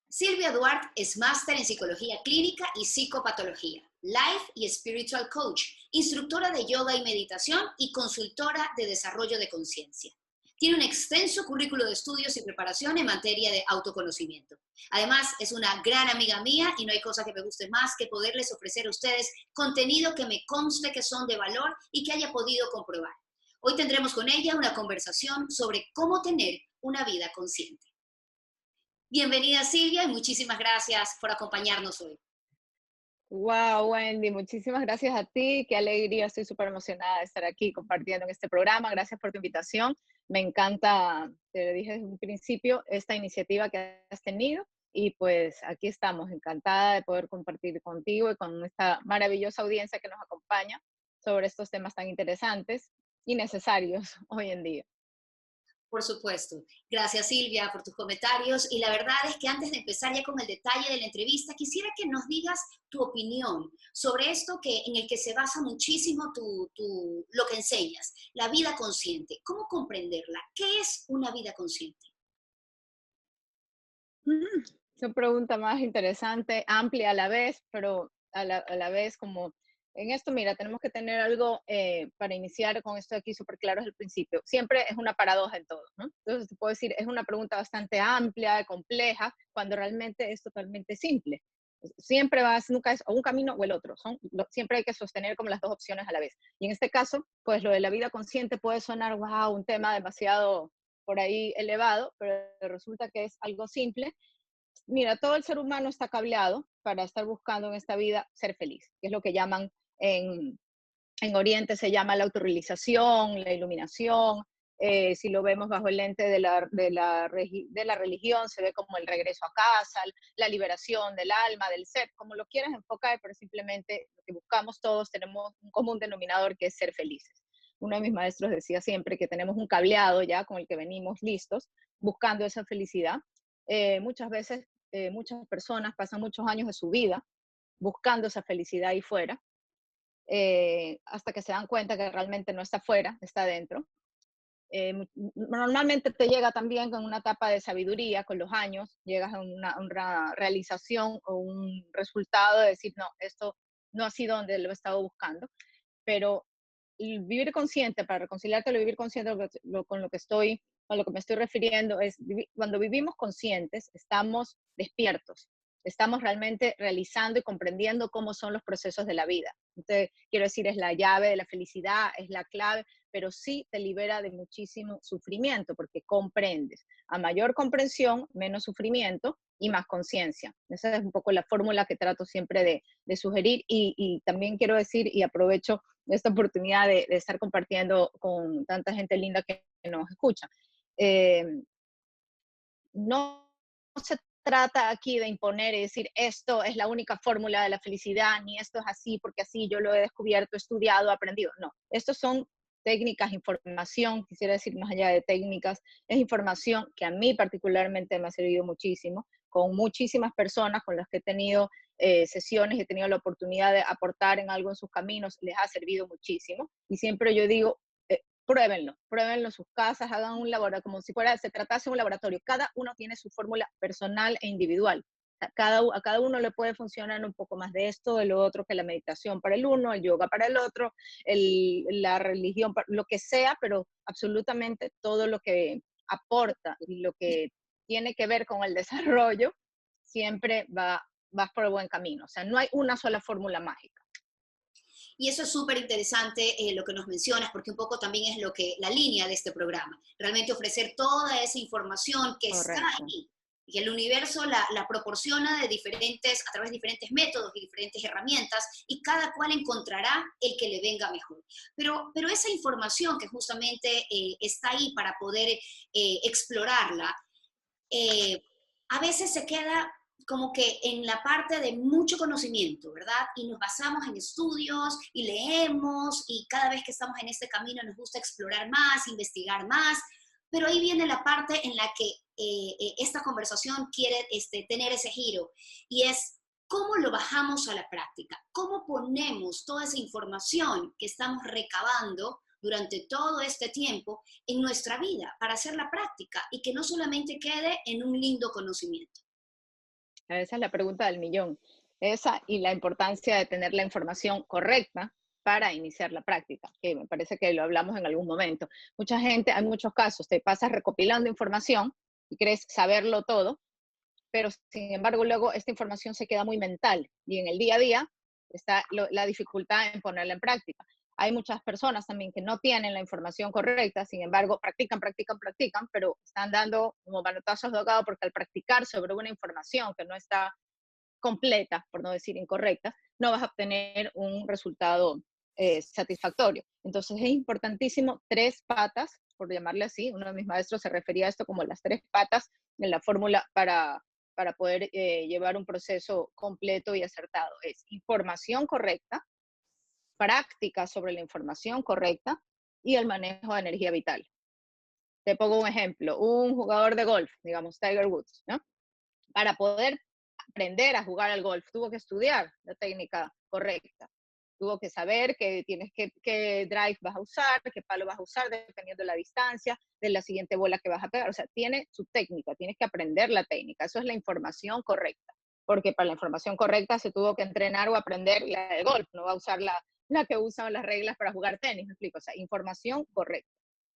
Silvia Duarte es máster en psicología clínica y psicopatología, life y spiritual coach, instructora de yoga y meditación y consultora de desarrollo de conciencia. Tiene un extenso currículo de estudios y preparación en materia de autoconocimiento. Además, es una gran amiga mía y no hay cosa que me guste más que poderles ofrecer a ustedes contenido que me conste que son de valor y que haya podido comprobar. Hoy tendremos con ella una conversación sobre cómo tener una vida consciente. Bienvenida Silvia y muchísimas gracias por acompañarnos hoy. Wow, Wendy, muchísimas gracias a ti. Qué alegría, estoy súper emocionada de estar aquí compartiendo en este programa. Gracias por tu invitación. Me encanta, te lo dije desde un principio, esta iniciativa que has tenido y pues aquí estamos, encantada de poder compartir contigo y con esta maravillosa audiencia que nos acompaña sobre estos temas tan interesantes y necesarios hoy en día. Por supuesto. Gracias Silvia por tus comentarios y la verdad es que antes de empezar ya con el detalle de la entrevista, quisiera que nos digas tu opinión sobre esto en el que se basa muchísimo lo que enseñas, la vida consciente. ¿Cómo comprenderla? ¿Qué es una vida consciente? Mm, Qué pregunta más interesante, amplia a la vez, pero a la vez como en esto, mira, tenemos que tener algo para iniciar con esto aquí súper claro desde el principio. Siempre es una paradoja en todo, ¿no? Entonces, te puedo decir, es una pregunta bastante amplia, compleja, cuando realmente es totalmente simple. Siempre vas, nunca es o un camino o el otro. Siempre hay que sostener como las dos opciones a la vez. Y en este caso, pues lo de la vida consciente puede sonar, wow, un tema demasiado por ahí elevado, pero resulta que es algo simple. Mira, todo el ser humano está cableado para estar buscando en esta vida ser feliz, que es lo que llaman en, en Oriente, se llama la autorrealización, la iluminación. Si lo vemos bajo el lente de la religión, se ve como el regreso a casa, la liberación del alma, del ser, como lo quieras enfocar, pero simplemente lo que buscamos todos, tenemos un común denominador que es ser felices. Uno de mis maestros decía siempre que tenemos un cableado ya con el que venimos listos, buscando esa felicidad. Muchas veces, muchas personas pasan muchos años de su vida buscando esa felicidad ahí fuera, hasta que se dan cuenta que realmente no está afuera, está adentro. Normalmente te llega también con una etapa de sabiduría, con los años, llegas a una realización o un resultado de decir, no, esto no ha sido donde lo he estado buscando, pero el vivir consciente, para reconciliarte, el vivir consciente con lo que estoy, a lo que me estoy refiriendo es cuando vivimos conscientes, estamos despiertos, estamos realmente realizando y comprendiendo cómo son los procesos de la vida. Entonces, quiero decir, es la llave de la felicidad, es la clave, pero sí te libera de muchísimo sufrimiento porque comprendes. A mayor comprensión, menos sufrimiento y más conciencia. Esa es un poco la fórmula que trato siempre de sugerir y también quiero decir y aprovecho esta oportunidad de estar compartiendo con tanta gente linda que nos escucha. Eh, no se trata aquí de imponer y decir esto es la única fórmula de la felicidad, ni esto es así porque así yo lo he descubierto, estudiado, aprendido. No, estos son técnicas, información, quisiera decir más allá de técnicas, es información que a mí particularmente me ha servido muchísimo, con muchísimas personas con las que he tenido sesiones, he tenido la oportunidad de aportar en algo en sus caminos, les ha servido muchísimo. Y siempre yo digo, pruébenlo en sus casas, hagan un laboratorio, como si se tratase de un laboratorio. Cada uno tiene su fórmula personal e individual. A cada uno le puede funcionar un poco más de esto, de lo otro, que la meditación para el uno, el yoga para el otro, la religión, lo que sea, pero absolutamente todo lo que aporta y lo que tiene que ver con el desarrollo, siempre vas por el buen camino. O sea, no hay una sola fórmula mágica. Y eso es súper interesante lo que nos mencionas, porque un poco también es la línea de este programa, realmente ofrecer toda esa información que está Correcto. ahí, y que el universo la proporciona a través de diferentes métodos y diferentes herramientas, y cada cual encontrará el que le venga mejor. Pero esa información que justamente está ahí para poder explorarla, eh, a veces se queda como que en la parte de mucho conocimiento, ¿verdad? Y nos basamos en estudios y leemos y cada vez que estamos en este camino nos gusta explorar más, investigar más, pero ahí viene la parte en la que esta conversación quiere tener ese giro y es cómo lo bajamos a la práctica, cómo ponemos toda esa información que estamos recabando durante todo este tiempo en nuestra vida para hacer la práctica y que no solamente quede en un lindo conocimiento. Esa es la pregunta del millón. Esa y la importancia de tener la información correcta para iniciar la práctica, que me parece que lo hablamos en algún momento. Mucha gente, hay muchos casos, te pasas recopilando información y crees saberlo todo, pero sin embargo luego esta información se queda muy mental y en el día a día está la dificultad en ponerla en práctica. Hay muchas personas también que no tienen la información correcta, sin embargo practican, practican, practican, pero están dando como manotazos de ahogado porque al practicar sobre una información que no está completa, por no decir incorrecta, no vas a obtener un resultado satisfactorio. Entonces es importantísimo tres patas, por llamarle así, uno de mis maestros se refería a esto como las tres patas en la fórmula para poder llevar un proceso completo y acertado. Es información correcta, práctica sobre la información correcta y el manejo de energía vital. Te pongo un ejemplo, un jugador de golf, digamos Tiger Woods, ¿no? Para poder aprender a jugar al golf, tuvo que estudiar la técnica correcta. Tuvo que saber que tienes qué drive vas a usar, qué palo vas a usar, dependiendo de la distancia, de la siguiente bola que vas a pegar. O sea, tiene su técnica, tienes que aprender la técnica. Eso es la información correcta. Porque para la información correcta se tuvo que entrenar o aprender la de golf. No va a usar la que usan las reglas para jugar tenis, me explico. O sea, información correcta.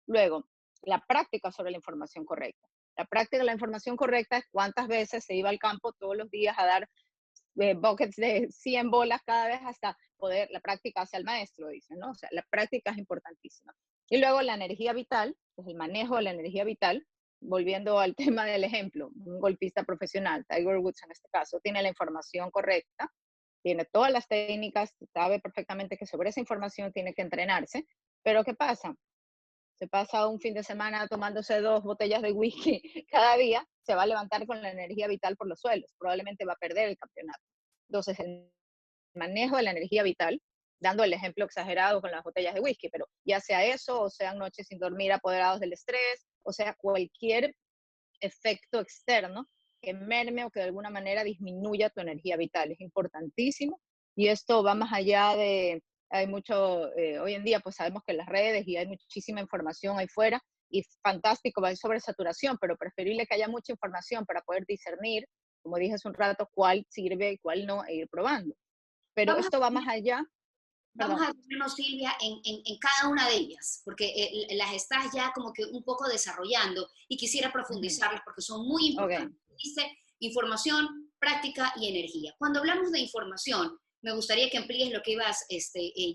Luego, la práctica sobre la información correcta. La práctica de la información correcta es cuántas veces se iba al campo todos los días a dar buckets de 100 bolas cada vez hasta poder, la práctica hacia el maestro, dicen, ¿no? O sea, la práctica es importantísima. Y luego la energía vital, pues el manejo de la energía vital, volviendo al tema del ejemplo, un golfista profesional, Tiger Woods en este caso, tiene la información correcta, tiene todas las técnicas, sabe perfectamente que sobre esa información tiene que entrenarse, pero ¿qué pasa? Se pasa un fin de semana tomándose 2 botellas de whisky cada día, se va a levantar con la energía vital por los suelos, probablemente va a perder el campeonato. Entonces, el manejo de la energía vital, dando el ejemplo exagerado con las botellas de whisky, pero ya sea eso, o sean noches sin dormir apoderados del estrés, o sea, cualquier efecto externo que merme o que de alguna manera disminuya tu energía vital. Es importantísimo y esto va más allá de, hay mucho, hoy en día pues sabemos que las redes y hay muchísima información ahí fuera y fantástico, va a sobresaturación, pero preferible que haya mucha información para poder discernir, como dije hace un rato, cuál sirve y cuál no, e ir probando. Pero Vamos a esto va más allá, Vamos perdón. a vernos, Silvia, en cada una de ellas, porque las estás ya como que un poco desarrollando y quisiera Uh -huh. profundizarlas porque son muy Ok. importantes. Dice información, práctica y energía. Cuando hablamos de información, me gustaría que amplíes lo que ibas,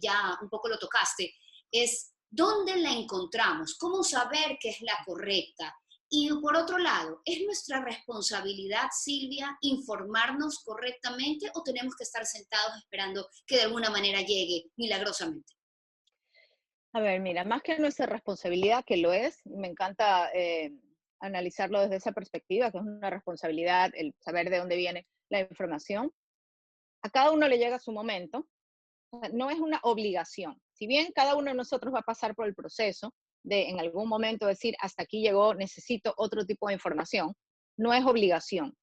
ya un poco lo tocaste, es dónde la encontramos, cómo saber que es la correcta. Y por otro lado, ¿es nuestra responsabilidad, Silvia, informarnos correctamente o tenemos que estar sentados esperando que de alguna manera llegue milagrosamente? A ver, mira, más que nuestra responsabilidad, que lo es, me encanta analizarlo desde esa perspectiva, que es una responsabilidad el saber de dónde viene la información. A cada uno le llega su momento, o sea, no es una obligación. Si bien cada uno de nosotros va a pasar por el proceso de en algún momento decir, hasta aquí llegó, necesito otro tipo de información, no es obligación.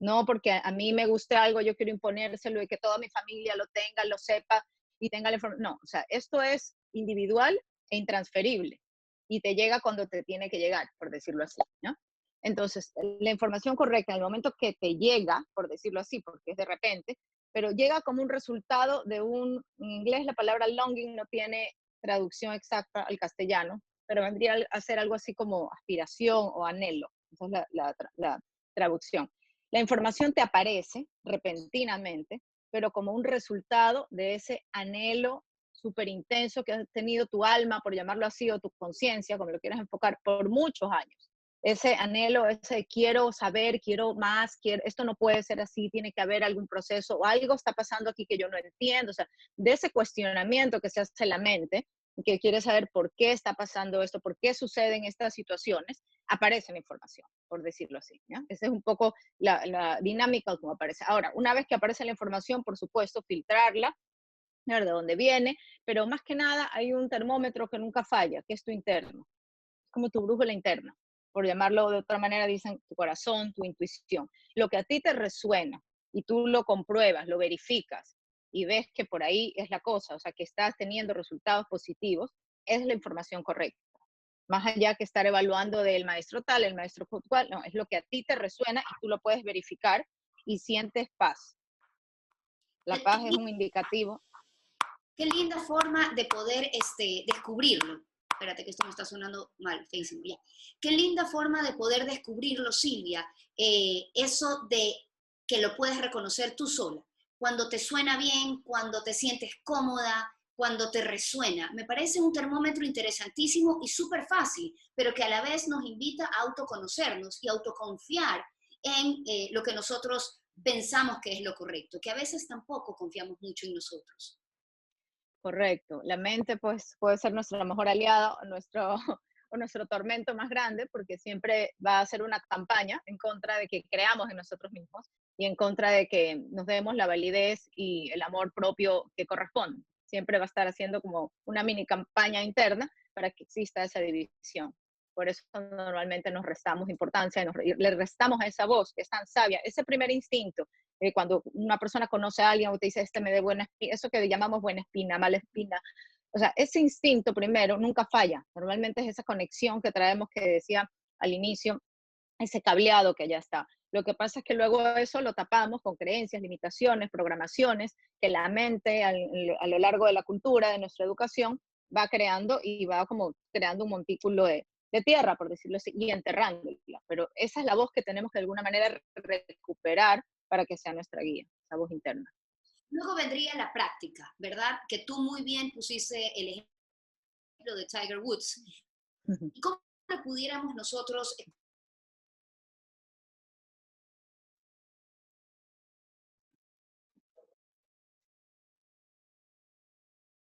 No porque a mí me guste algo, yo quiero imponérselo y que toda mi familia lo tenga, lo sepa y tenga la información. No, o sea, esto es individual e intransferible y te llega cuando te tiene que llegar, por decirlo así, ¿no? Entonces, la información correcta en el momento que te llega, por decirlo así, porque es de repente, pero llega como un resultado de en inglés la palabra longing no tiene traducción exacta al castellano, pero vendría a ser algo así como aspiración o anhelo. Esa es la traducción. La información te aparece repentinamente, pero como un resultado de ese anhelo súper intenso que has tenido tu alma, por llamarlo así, o tu conciencia, como lo quieras enfocar, por muchos años. Ese anhelo, ese quiero saber, quiero más, esto no puede ser así, tiene que haber algún proceso o algo está pasando aquí que yo no entiendo. O sea, de ese cuestionamiento que se hace la mente, que quiere saber por qué está pasando esto, por qué suceden estas situaciones, aparece la información, por decirlo así. ¿Ya? Esa es un poco la dinámica como aparece. Ahora, una vez que aparece la información, por supuesto, filtrarla, ver de dónde viene, pero más que nada hay un termómetro que nunca falla, que es tu interno, es como tu brújula interna, por llamarlo de otra manera, dicen tu corazón, tu intuición. Lo que a ti te resuena y tú lo compruebas, lo verificas y ves que por ahí es la cosa, o sea, que estás teniendo resultados positivos, es la información correcta. Más allá que estar evaluando del maestro tal, el maestro cual, no, es lo que a ti te resuena y tú lo puedes verificar y sientes paz. La Qué, qué paz es un indicativo. qué linda forma de poder descubrirlo. Espérate que esto me está sonando mal, feísimo, ya. Qué linda forma de poder descubrirlo, Silvia. Eso de que lo puedes reconocer tú sola. Cuando te suena bien, cuando te sientes cómoda, cuando te resuena. Me parece un termómetro interesantísimo y súper fácil, pero que a la vez nos invita a autoconocernos y autoconfiar en lo que nosotros pensamos que es lo correcto, que a veces tampoco confiamos mucho en nosotros. Correcto. La mente pues puede ser nuestra mejor aliada o nuestro, o nuestro tormento más grande porque siempre va a hacer una campaña en contra de que creamos en nosotros mismos y en contra de que nos demos la validez y el amor propio que corresponde. Siempre va a estar haciendo como una mini campaña interna para que exista esa división. Por eso normalmente nos restamos importancia, le restamos a esa voz que es tan sabia, ese primer instinto cuando una persona conoce a alguien o te dice, este me dé buena espina, eso que llamamos buena espina, mala espina, o sea, ese instinto primero nunca falla. Normalmente es esa conexión que traemos que decía al inicio, ese cableado que ya está. Lo que pasa es que luego eso lo tapamos con creencias, limitaciones, programaciones que la mente a lo largo de la cultura, de nuestra educación, va creando y va como creando un montículo de tierra, por decirlo así, y enterrándola. Pero esa es la voz que tenemos que de alguna manera recuperar para que sea nuestra guía, esa voz interna. Luego vendría la práctica, ¿verdad? Que tú muy bien pusiste el ejemplo de Tiger Woods. ¿Y cómo pudiéramos nosotros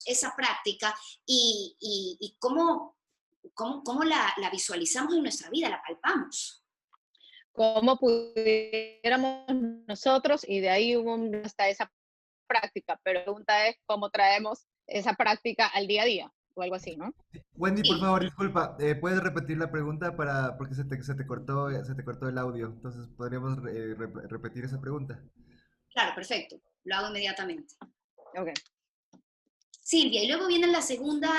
esa práctica y cómo la visualizamos en nuestra vida, la palpamos? Cómo pudiéramos nosotros, y de ahí hubo hasta esa práctica, pero la pregunta es cómo traemos esa práctica al día a día, o algo así, ¿no? Wendy, por Sí, favor, disculpa, ¿puedes repetir la pregunta porque se te cortó el audio? Entonces, ¿podríamos repetir esa pregunta? claro, perfecto. Lo hago inmediatamente. Ok. Silvia, y luego viene la segunda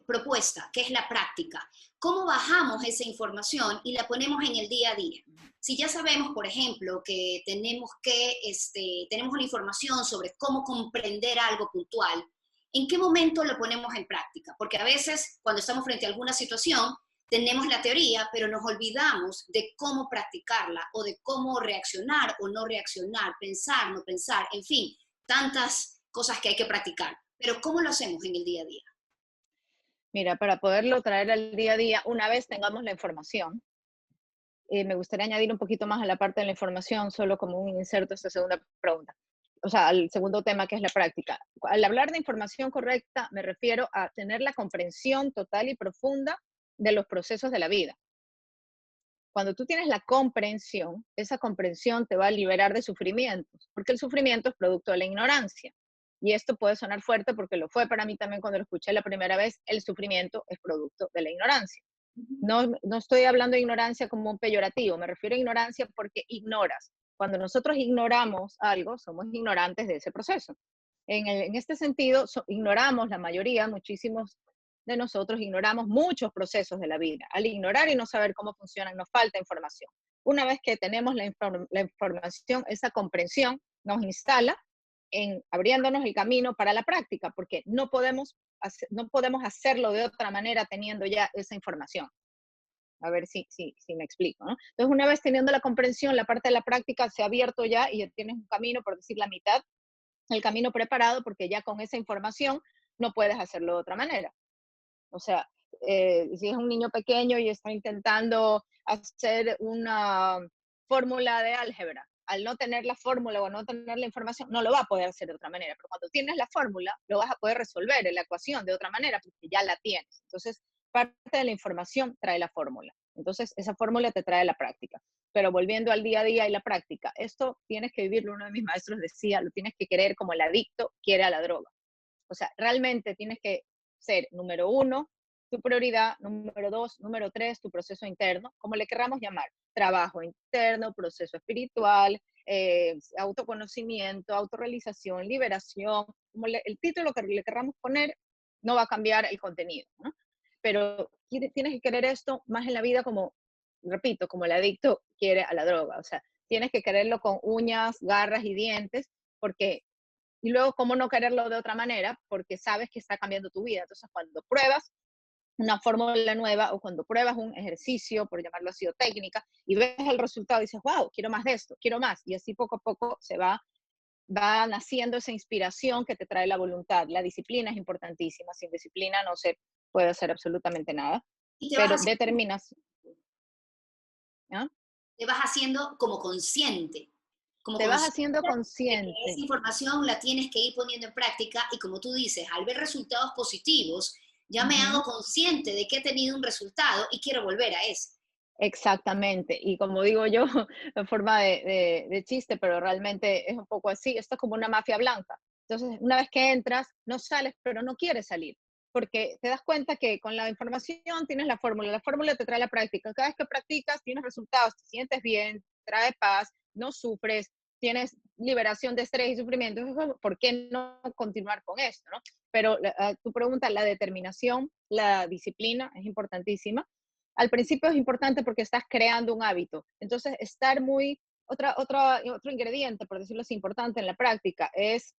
propuesta, que es la práctica. ¿Cómo bajamos esa información y la ponemos en el día a día? Si ya sabemos, por ejemplo, que tenemos una información sobre cómo comprender algo puntual, ¿en qué momento lo ponemos en práctica? Porque a veces, cuando estamos frente a alguna situación, tenemos la teoría, pero nos olvidamos de cómo practicarla o de cómo reaccionar o no reaccionar, pensar, no pensar, en fin, tantas cosas que hay que practicar. Pero ¿cómo lo hacemos en el día a día? Mira, para poderlo traer al día a día, una vez tengamos la información, me gustaría añadir un poquito más a la parte de la información, solo como un inserto a esta segunda pregunta. O sea, al segundo tema que es la práctica. Al hablar de información correcta, me refiero a tener la comprensión total y profunda de los procesos de la vida. Cuando tú tienes la comprensión, esa comprensión te va a liberar de sufrimientos, porque el sufrimiento es producto de la ignorancia. Y esto puede sonar fuerte porque lo fue para mí también cuando lo escuché la primera vez, el sufrimiento es producto de la ignorancia. No estoy hablando de ignorancia como un peyorativo, me refiero a ignorancia porque ignoras. Cuando nosotros ignoramos algo, somos ignorantes de ese proceso. En este sentido, ignoramos la mayoría, muchísimos de nosotros ignoramos muchos procesos de la vida. Al ignorar y no saber cómo funcionan, nos falta información. Una vez que tenemos la información, esa comprensión nos instala en abriéndonos el camino para la práctica, porque no podemos hacerlo de otra manera teniendo ya esa información. A ver si me explico, ¿no? Entonces, una vez teniendo la comprensión, la parte de la práctica se ha abierto ya y ya tienes un camino, por decir la mitad, el camino preparado, porque ya con esa información no puedes hacerlo de otra manera. O sea, si es un niño pequeño y está intentando hacer una fórmula de álgebra, al no tener la fórmula o no tener la información, no lo va a poder hacer de otra manera. Pero cuando tienes la fórmula, lo vas a poder resolver en la ecuación de otra manera porque ya la tienes. Entonces, parte de la información trae la fórmula. Entonces, esa fórmula te trae la práctica. Pero volviendo al día a día y la práctica, esto tienes que vivirlo. Uno de mis maestros decía, lo tienes que querer como el adicto quiere a la droga. O sea, realmente tienes que ser, número uno, tu prioridad, número dos, número tres, tu proceso interno, como le querramos llamar, trabajo interno, proceso espiritual, autoconocimiento, autorrealización, liberación, el título que le querramos poner, no va a cambiar el contenido, ¿no? Pero tienes que querer esto más en la vida como, repito, como el adicto quiere a la droga, o sea, tienes que quererlo con uñas, garras y dientes, porque, y luego, ¿cómo no quererlo de otra manera? Porque sabes que está cambiando tu vida. Entonces, cuando pruebas una fórmula nueva o cuando pruebas un ejercicio, por llamarlo así, o técnica, y ves el resultado y dices, wow, quiero más de esto, quiero más. Y así poco a poco va naciendo esa inspiración que te trae la voluntad. La disciplina es importantísima. Sin disciplina no se puede hacer absolutamente nada. Y te vas Pero haciendo, determinas, ¿no? te vas haciendo como consciente, como Te vas consciente haciendo de que esa consciente. información la tienes que ir poniendo en práctica y como tú dices, al ver resultados positivos, ya me hago Ujú. consciente de que he tenido un resultado y quiero volver a ese. Exactamente. Y como digo yo, en forma de chiste, pero realmente es un poco así. Esto es como una mafia blanca. Entonces, una vez que entras, no sales, pero no quieres salir. Porque te das cuenta que con la información tienes la fórmula te trae la práctica. Cada vez que practicas, tienes resultados, te sientes bien, trae paz, no sufres, tienes liberación de estrés y sufrimiento. Entonces, ¿por qué no continuar con esto, no? Pero tu pregunta, la determinación, la disciplina es importantísima. Al principio es importante porque estás creando un hábito. Entonces, estar muy, otro ingrediente, por decirlo así, importante en la práctica es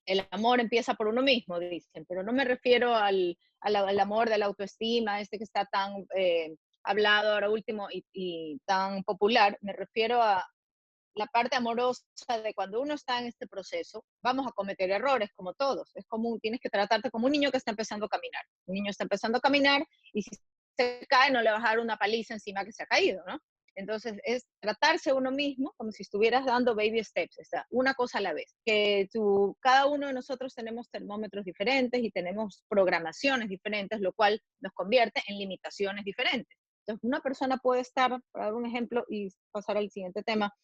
el amor empieza por uno mismo, dicen, pero no me refiero al amor de la autoestima, este que está tan hablado ahora último y tan popular, me refiero a la parte amorosa de cuando uno está en este proceso, vamos a cometer errores como todos. Es común, tienes que tratarte como un niño que está empezando a caminar. Un niño está empezando a caminar y si se cae no le vas a dar una paliza encima que se ha caído, ¿no? Entonces es tratarse uno mismo como si estuvieras dando baby steps, o sea, una cosa a la vez. Que cada uno de nosotros tenemos termómetros diferentes y tenemos programaciones diferentes, lo cual nos convierte en limitaciones diferentes. Entonces, una persona puede estar, para dar un ejemplo y pasar al siguiente tema,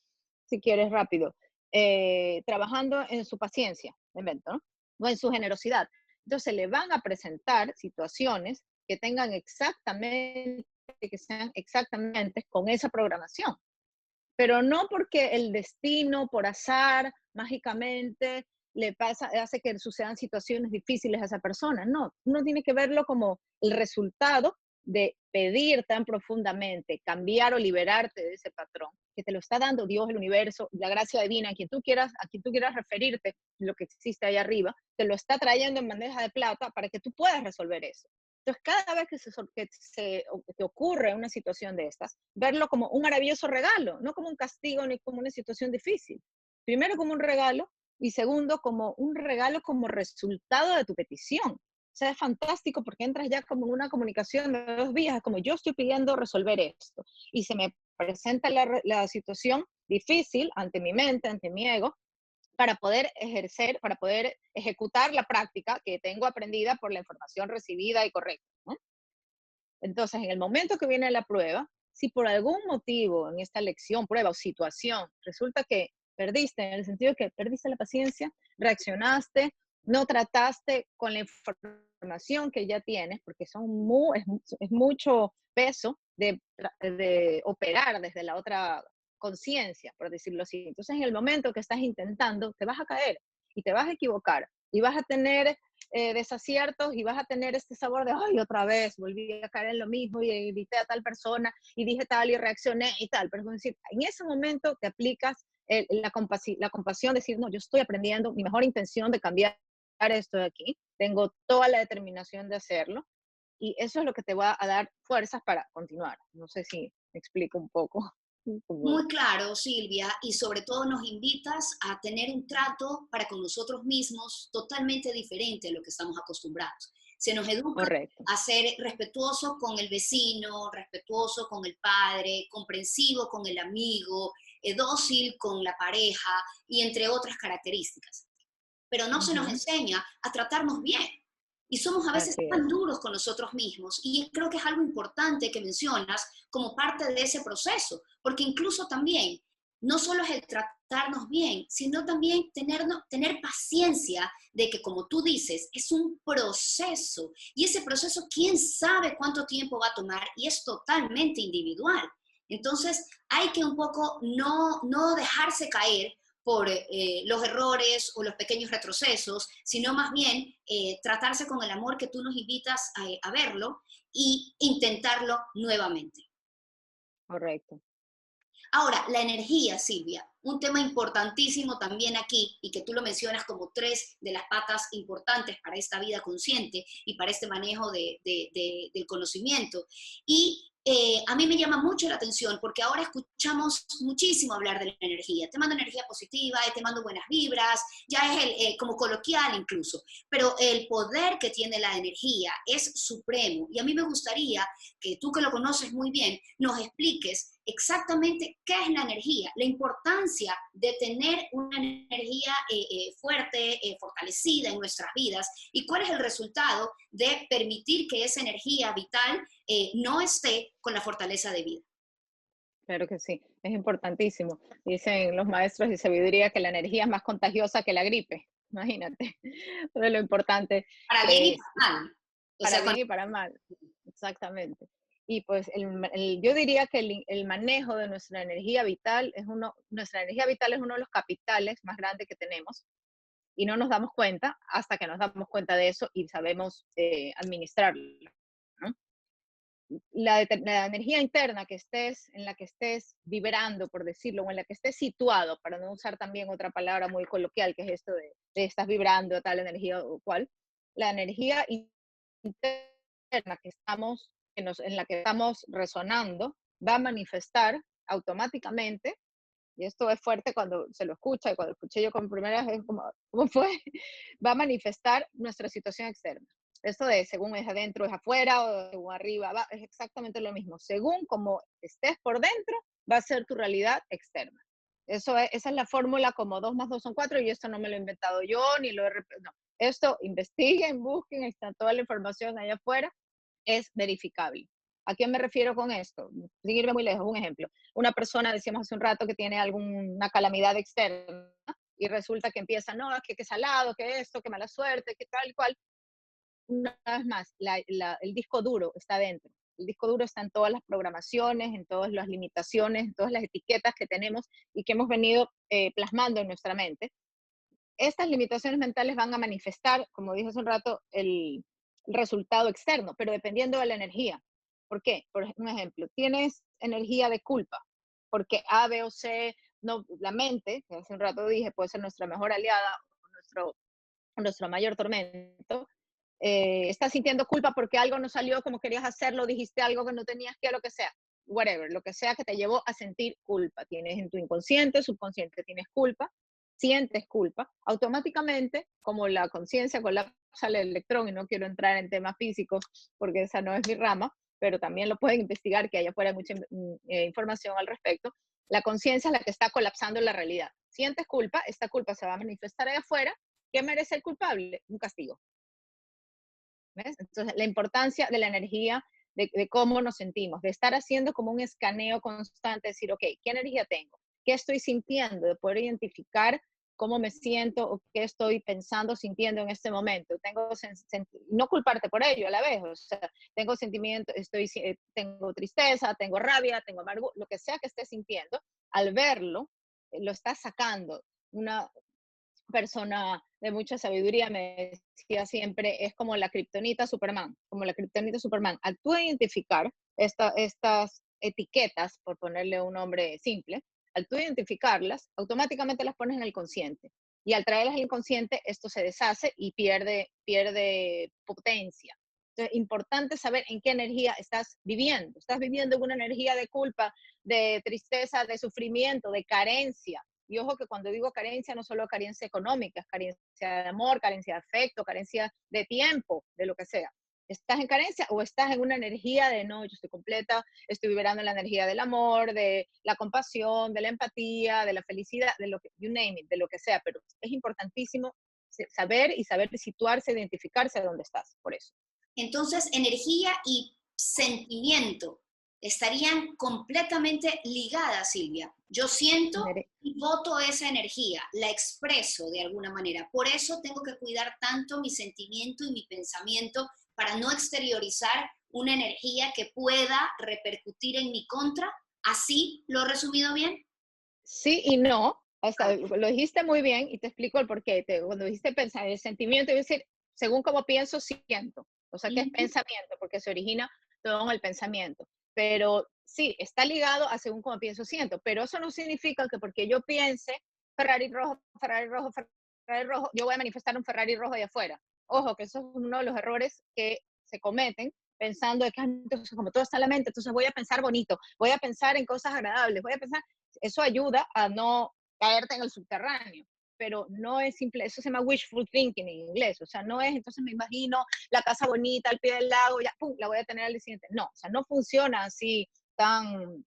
si quieres rápido, trabajando en su paciencia, me invento, ¿no? O en su generosidad. Entonces le van a presentar situaciones que tengan exactamente, que sean exactamente con esa programación. Pero no porque el destino, por azar, mágicamente, le pasa, hace que sucedan situaciones difíciles a esa persona. No, uno tiene que verlo como el resultado de pedir tan profundamente, cambiar o liberarte de ese patrón, que te lo está dando Dios, el universo, la gracia divina, a quien tú quieras referirte, lo que existe ahí arriba, te lo está trayendo en bandeja de plata para que tú puedas resolver eso. Entonces, cada vez que te ocurre una situación de estas, verlo como un maravilloso regalo, no como un castigo ni como una situación difícil. Primero como un regalo y segundo como un regalo como resultado de tu petición. O sea, es fantástico porque entras ya como en una comunicación de 2 vías, como yo estoy pidiendo resolver esto y se me presenta la situación difícil ante mi mente, ante mi ego, para poder ejercer, para poder ejecutar la práctica que tengo aprendida por la información recibida y correcta, ¿no? Entonces, en el momento que viene la prueba, si por algún motivo en esta lección, prueba o situación resulta que perdiste, en el sentido que perdiste la paciencia, reaccionaste, no trataste con la información que ya tienes, porque es mucho peso de operar desde la otra conciencia, por decirlo así. Entonces, en el momento que estás intentando, te vas a caer y te vas a equivocar y vas a tener desaciertos y vas a tener este sabor de, ay, otra vez, volví a caer en lo mismo y grité a tal persona y dije tal y reaccioné y tal. Pero es decir, en ese momento te aplicas la compasión, decir, no, yo estoy aprendiendo, mi mejor intención de cambiar esto de aquí, tengo toda la determinación de hacerlo y eso es lo que te va a dar fuerzas para continuar. No sé si me explico un poco. Muy claro, Silvia, y sobre todo nos invitas a tener un trato para con nosotros mismos totalmente diferente a lo que estamos acostumbrados. Se nos educa Correcto. a ser respetuoso con el vecino, respetuoso con el padre, comprensivo con el amigo, dócil con la pareja y entre otras características. Pero no se nos Ujú. enseña a tratarnos bien. Y somos a veces Así tan es. duros con nosotros mismos. Y creo que es algo importante que mencionas como parte de ese proceso, porque incluso también no solo es el tratarnos bien, sino también tener paciencia de que, como tú dices, es un proceso. Y ese proceso, quién sabe cuánto tiempo va a tomar y es totalmente individual. Entonces, hay que un poco no dejarse caer por los errores o los pequeños retrocesos, sino más bien tratarse con el amor que tú nos invitas a verlo y intentarlo nuevamente. Correcto. Ahora, la energía, Silvia, un tema importantísimo también aquí, y que tú lo mencionas como tres de las patas importantes para esta vida consciente y para este manejo del conocimiento. Y a mí me llama mucho la atención porque ahora escuchamos muchísimo hablar de la energía. Te mando energía positiva, te mando buenas vibras, ya es como coloquial incluso, pero el poder que tiene la energía es supremo. Y a mí me gustaría que tú, que lo conoces muy bien, nos expliques exactamente qué es la energía, la importancia de tener una energía fuerte, fortalecida en nuestras vidas, y cuál es el resultado de permitir que esa energía vital no esté con la fortaleza de vida. Claro que sí, es importantísimo. Dicen los maestros de sabiduría que la energía es más contagiosa que la gripe. Imagínate, de lo importante Para bien que y es, para mal. O para sea, bien cuando y para mal. Exactamente. Y pues yo diría que el manejo de nuestra energía vital nuestra energía vital es uno de los capitales más grandes que tenemos y no nos damos cuenta hasta que nos damos cuenta de eso y sabemos administrarlo, ¿no? La energía interna en la que estés vibrando, por decirlo, o en la que estés situado, para no usar también otra palabra muy coloquial, que es esto de estás vibrando tal energía o cual, la energía interna en la que estamos resonando, va a manifestar automáticamente, y esto es fuerte cuando se lo escucha, y cuando escuché yo como primera vez, como, ¿cómo fue? Va a manifestar nuestra situación externa. Esto de según es adentro es afuera o según arriba, es exactamente lo mismo. Según como estés por dentro, va a ser tu realidad externa. Esa es la fórmula como 2 más 2 son 4 y esto no me lo he inventado yo ni lo he no. Esto investiguen, busquen, está toda la información allá afuera, es verificable. ¿A qué me refiero con esto? Sin irme muy lejos, un ejemplo. Una persona, decíamos hace un rato, que tiene alguna calamidad externa y resulta que empieza, no, que salado, que esto, que mala suerte, que tal y cual. Una vez más, el disco duro está dentro. El disco duro está en todas las programaciones, en todas las limitaciones, en todas las etiquetas que tenemos y que hemos venido plasmando en nuestra mente. Estas limitaciones mentales van a manifestar, como dije hace un rato, el resultado externo, pero dependiendo de la energía. ¿Por qué? Por un ejemplo, tienes energía de culpa, porque A, B o C, no, la mente, que hace un rato dije, puede ser nuestra mejor aliada o nuestro mayor tormento. Estás sintiendo culpa porque algo no salió como querías hacerlo, dijiste algo que no tenías que, lo que sea, whatever, lo que sea que te llevó a sentir culpa. Tienes en tu inconsciente, subconsciente, tienes culpa, sientes culpa, automáticamente, como la conciencia colapsa el electrón, y no quiero entrar en temas físicos porque esa no es mi rama, pero también lo pueden investigar, que allá afuera hay mucha información al respecto. La conciencia es la que está colapsando la realidad. Sientes culpa, esta culpa se va a manifestar allá afuera. ¿Qué merece el culpable? Un castigo. ¿Ves? Entonces, la importancia de la energía, de cómo nos sentimos, de estar haciendo como un escaneo constante, decir, ok, ¿qué energía tengo? ¿Qué estoy sintiendo? De poder identificar cómo me siento o qué estoy pensando, sintiendo en este momento. No culparte por ello a la vez, o sea, tengo sentimiento, tengo tristeza, tengo rabia, tengo amargura, lo que sea que esté sintiendo, al verlo, lo estás sacando. Una, persona de mucha sabiduría me decía siempre, es como la kriptonita Superman, como la kriptonita Superman. Al tú identificar estas etiquetas, por ponerle un nombre simple, al tú identificarlas, automáticamente las pones en el consciente. Y al traerlas al inconsciente, esto se deshace y pierde potencia. Entonces, importante saber en qué energía estás viviendo. Estás viviendo en una energía de culpa, de tristeza, de sufrimiento, de carencia. Y ojo que cuando digo carencia, no solo carencia económica, es carencia de amor, carencia de afecto, carencia de tiempo, de lo que sea. ¿Estás en carencia o estás en una energía de no, yo estoy completa, estoy vibrando en la energía del amor, de la compasión, de la empatía, de la felicidad, de lo que, you name it, de lo que sea? Pero es importantísimo saber y saber situarse, identificarse de dónde estás, por eso. Entonces, energía y sentimiento estarían completamente ligadas, Silvia. Yo siento y voto esa energía, la expreso de alguna manera. Por eso tengo que cuidar tanto mi sentimiento y mi pensamiento para no exteriorizar una energía que pueda repercutir en mi contra. ¿Así lo he resumido bien? Sí y no. Hasta lo dijiste muy bien y te explico el porqué. Cuando dijiste pensar, el sentimiento, es decir, según cómo pienso, siento. O sea, que es pensamiento, porque se origina todo en el pensamiento. pero sí, está ligado a según cómo pienso, siento, pero eso no significa que porque yo piense Ferrari rojo, Ferrari rojo, Ferrari rojo, yo voy a manifestar un Ferrari rojo allá afuera. Ojo, que eso es uno de los errores que se cometen pensando de que entonces, como todo está en la mente, entonces voy a pensar bonito, voy a pensar en cosas agradables, voy a pensar, eso ayuda a no caerte en el subterráneo, pero no es simple, eso se llama wishful thinking en inglés, o sea, no es, entonces me imagino la casa bonita al pie del lago, ya, pum, la voy a tener al día siguiente. No, o sea, no funciona así tan,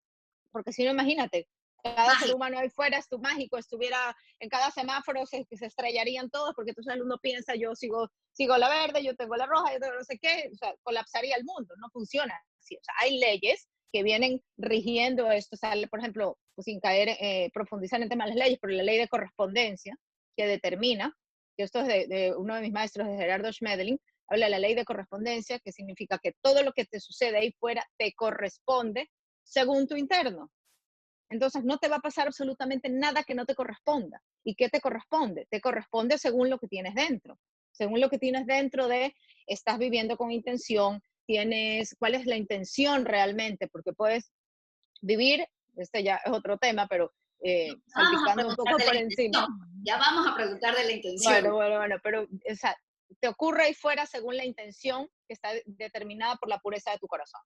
porque si no, imagínate, cada ser Mágico. humano ahí fuera es tu mágico, estuviera en cada semáforo, se estrellarían todos, porque entonces uno piensa, yo sigo la verde, yo tengo la roja, yo tengo no sé qué, o sea, colapsaría el mundo, no funciona así. O sea, hay leyes que vienen rigiendo esto, o sea, por ejemplo, pues sin caer, profundizar en temas de las leyes, pero la ley de correspondencia que determina, que esto es de uno de mis maestros, de Gerardo Schmedling, habla de la ley de correspondencia, que significa que todo lo que te sucede ahí fuera te corresponde según tu interno. Entonces no te va a pasar absolutamente nada que no te corresponda. ¿Y qué te corresponde? Te corresponde según lo que tienes dentro. Según lo que tienes dentro de, estás viviendo con intención, tienes, ¿cuál es la intención realmente? Porque puedes vivir, este ya es otro tema, pero Vamos a salpicando un preguntar poco de la por encima. intención. Ya vamos a preguntar de la intención. Bueno, pero o sea, te ocurre ahí fuera según la intención que está determinada por la pureza de tu corazón.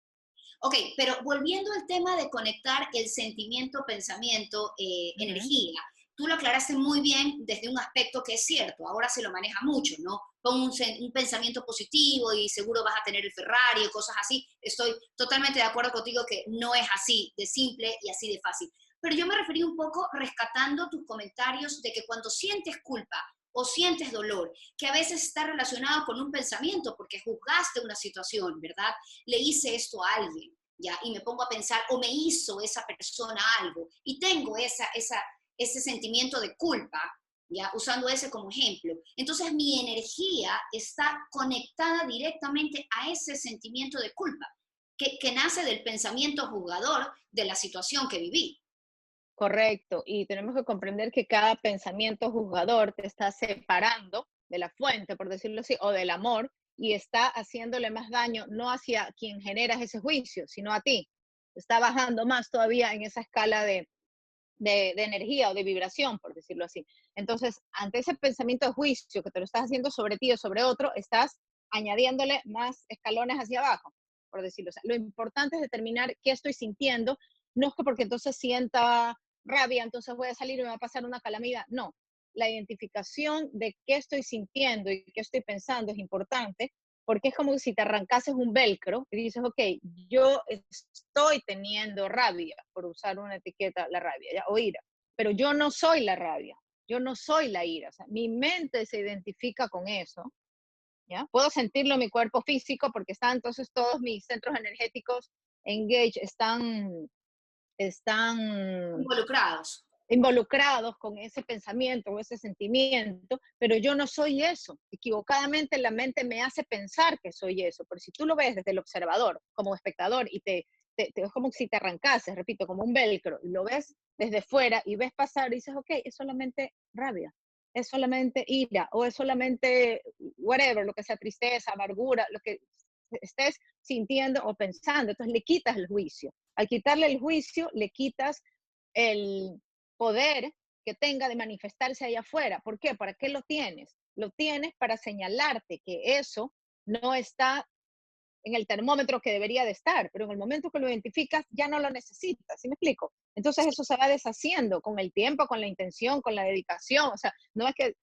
Ok, pero volviendo al tema de conectar el sentimiento, pensamiento, Uh -huh. energía, tú lo aclaraste muy bien desde un aspecto que es cierto, ahora se lo maneja mucho, ¿no? Pon un pensamiento positivo y seguro vas a tener el Ferrari o cosas así. Estoy totalmente de acuerdo contigo que no es así de simple y así de fácil. Pero yo me referí un poco rescatando tus comentarios de que cuando sientes culpa o sientes dolor, que a veces está relacionado con un pensamiento porque juzgaste una situación, ¿verdad? Le hice esto a alguien, ¿ya? Y me pongo a pensar, o me hizo esa persona algo, y tengo ese sentimiento de culpa, ¿ya? Usando ese como ejemplo. Entonces mi energía está conectada directamente a ese sentimiento de culpa, que nace del pensamiento juzgador de la situación que viví. Correcto, y tenemos que comprender que cada pensamiento juzgador te está separando de la fuente, por decirlo así, o del amor, y está haciéndole más daño no hacia quien generas ese juicio, sino a ti. Está bajando más todavía en esa escala de energía o de vibración, por decirlo así. Entonces, ante ese pensamiento de juicio que te lo estás haciendo sobre ti o sobre otro, estás añadiéndole más escalones hacia abajo, por decirlo así. Lo importante es determinar qué estoy sintiendo, no es que porque entonces sienta rabia, entonces voy a salir y me va a pasar una calamidad. No, la identificación de qué estoy sintiendo y qué estoy pensando es importante, porque es como si te arrancases un velcro y dices, ok, yo estoy teniendo rabia, por usar una etiqueta, la rabia, ¿ya? O ira, pero yo no soy la rabia, yo no soy la ira, o sea, mi mente se identifica con eso, ¿ya? Puedo sentirlo en mi cuerpo físico porque están entonces todos mis centros energéticos engaged, están Involucrados. involucrados con ese pensamiento o ese sentimiento, pero yo no soy eso. Equivocadamente la mente me hace pensar que soy eso, pero si tú lo ves desde el observador, como espectador, y es como si te arrancases, repito, como un velcro, y lo ves desde fuera y ves pasar y dices, ok, es solamente rabia, es solamente ira, o es solamente whatever, lo que sea tristeza, amargura, lo que estés sintiendo o pensando, entonces le quitas el juicio. Al quitarle el juicio, le quitas el poder que tenga de manifestarse allá afuera. ¿Por qué? ¿Para qué lo tienes? Lo tienes para señalarte que eso no está en el termómetro que debería de estar, pero en el momento que lo identificas ya no lo necesitas, ¿sí me explico? Entonces eso se va deshaciendo con el tiempo, con la intención, con la dedicación, o sea, no es que,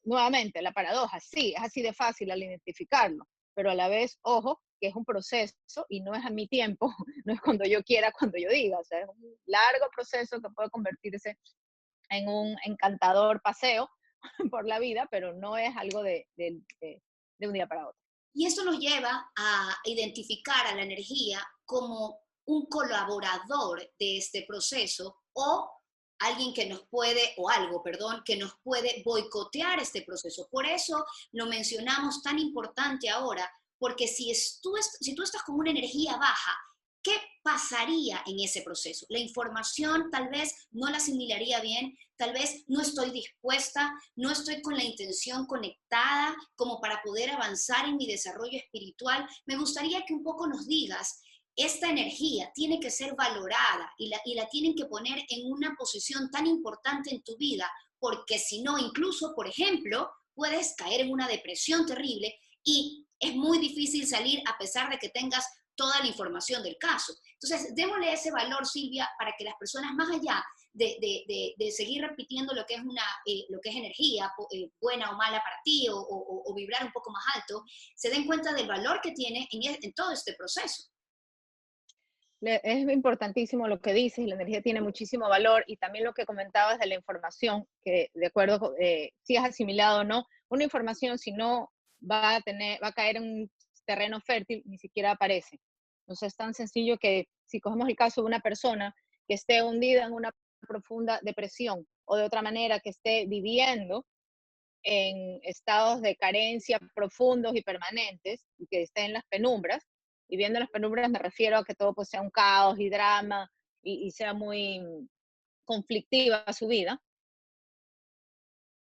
nuevamente, la paradoja, sí, es así de fácil al identificarlo, pero a la vez, ojo, que es un proceso y no es a mi tiempo, no es cuando yo quiera, cuando yo diga, o sea, es un largo proceso que puede convertirse en un encantador paseo por la vida, pero no es algo de un día para otro. Y esto nos lleva a identificar a la energía como un colaborador de este proceso o alguien que nos puede, o algo, perdón, que nos puede boicotear este proceso. Por eso lo mencionamos tan importante ahora, porque si tú estás con una energía baja, ¿qué pasaría en ese proceso? La información tal vez no la asimilaría bien, tal vez no estoy dispuesta, no estoy con la intención conectada como para poder avanzar en mi desarrollo espiritual. Me gustaría que un poco nos digas esta energía tiene que ser valorada y la tienen que poner en una posición tan importante en tu vida, porque si no, incluso, por ejemplo, puedes caer en una depresión terrible y es muy difícil salir a pesar de que tengas toda la información del caso. Entonces, démosle ese valor, Silvia, para que las personas, más allá de seguir repitiendo lo que es, lo que es energía, buena o mala para ti, o vibrar un poco más alto, se den cuenta del valor que tiene en todo este proceso. Es importantísimo lo que dices, y la energía tiene muchísimo valor, y también lo que comentabas de la información, que de acuerdo, si es asimilado o no, una información si no va a caer en un terreno fértil, ni siquiera aparece. Entonces es tan sencillo que si cogemos el caso de una persona que esté hundida en una profunda depresión, o de otra manera que esté viviendo en estados de carencia profundos y permanentes, y que esté en las penumbras, y viendo las penumbras me refiero a que todo pues sea un caos y drama, y sea muy conflictiva su vida,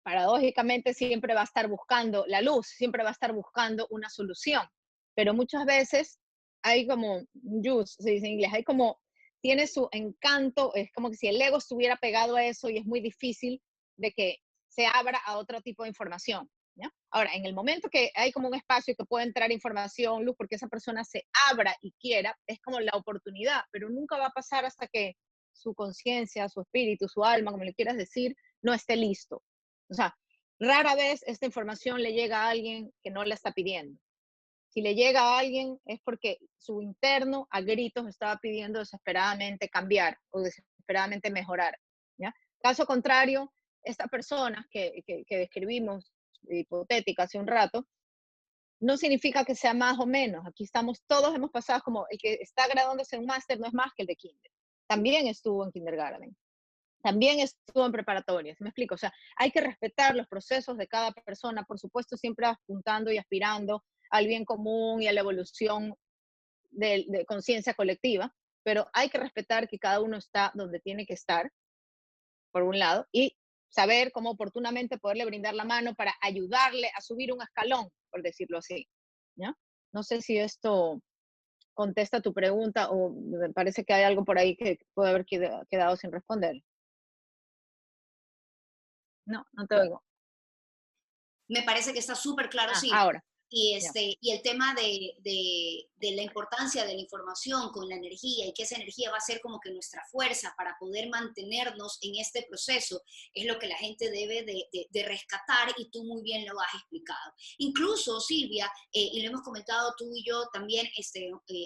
paradójicamente siempre va a estar buscando la luz, siempre va a estar buscando una solución, pero muchas veces hay como juice, se dice en inglés, hay como, tiene su encanto, es como que si el ego estuviera pegado a eso, y es muy difícil de que se abra a otro tipo de información, ¿ya? Ahora, en el momento que hay como un espacio que puede entrar información, luz, porque esa persona se abra y quiera, es como la oportunidad, pero nunca va a pasar hasta que su conciencia, su espíritu, su alma, como le quieras decir, no esté listo. O sea, rara vez esta información le llega a alguien que no la está pidiendo. Si le llega a alguien es porque su interno a gritos estaba pidiendo desesperadamente cambiar o desesperadamente mejorar, ¿ya? Caso contrario, esta persona que describimos, hipotética hace un rato, no significa que sea más o menos. Aquí estamos, todos hemos pasado, como el que está graduándose en un máster no es más que el de kinder. También estuvo en kindergarten. También estuvo en preparatoria, ¿sí me explico? O sea, hay que respetar los procesos de cada persona, por supuesto, siempre apuntando y aspirando al bien común y a la evolución de conciencia colectiva, pero hay que respetar que cada uno está donde tiene que estar, por un lado, y saber cómo oportunamente poderle brindar la mano para ayudarle a subir un escalón, por decirlo así, ¿ya? No sé si esto contesta tu pregunta, o me parece que hay algo por ahí que puede haber quedado sin responder. No, no te oigo. Me parece que está súper claro, Ah, sí. ahora, ya. Y el tema de la importancia de la información con la energía, y que esa energía va a ser como que nuestra fuerza para poder mantenernos en este proceso, es lo que la gente debe de rescatar, y tú muy bien lo has explicado. Incluso, Silvia, y lo hemos comentado tú y yo también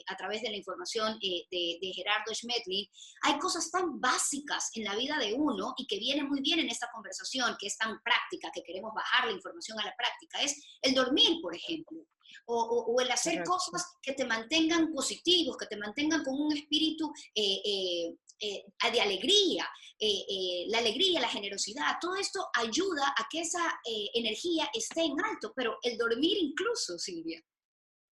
a través de la información de Gerardo Schmedlin, hay cosas tan básicas en la vida de uno y que vienen muy bien en esta conversación, que es tan práctica, que queremos bajar la información a la práctica, es el dormir, por ejemplo, o el hacer Correcto. cosas que te mantengan positivos, que te mantengan con un espíritu de alegría, la alegría, la generosidad, todo esto ayuda a que esa energía esté en alto, pero el dormir incluso, Silvia.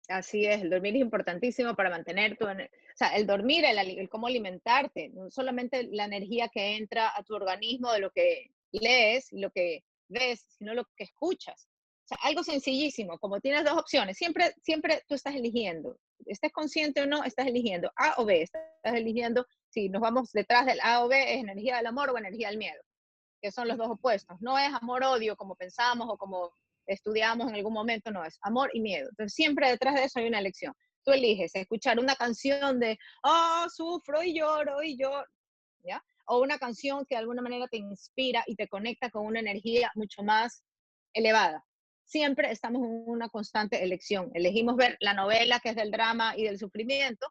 Así es, el dormir es importantísimo para mantener o sea, el dormir, el cómo alimentarte, no solamente la energía que entra a tu organismo de lo que lees y lo que ves, sino lo que escuchas. O sea, algo sencillísimo, como tienes dos opciones, siempre tú estás eligiendo, estés consciente o no, estás eligiendo A o B, estás eligiendo, si nos vamos detrás del A o B, es energía del amor o energía del miedo, que son los dos opuestos. No es amor-odio como pensamos o como estudiamos en algún momento, no, es amor y miedo. Entonces siempre detrás de eso hay una elección. Tú eliges escuchar una canción de, oh, sufro y lloro, ¿ya? O una canción que de alguna manera te inspira y te conecta con una energía mucho más elevada. Siempre estamos en una constante elección. Elegimos ver la novela, que es del drama y del sufrimiento,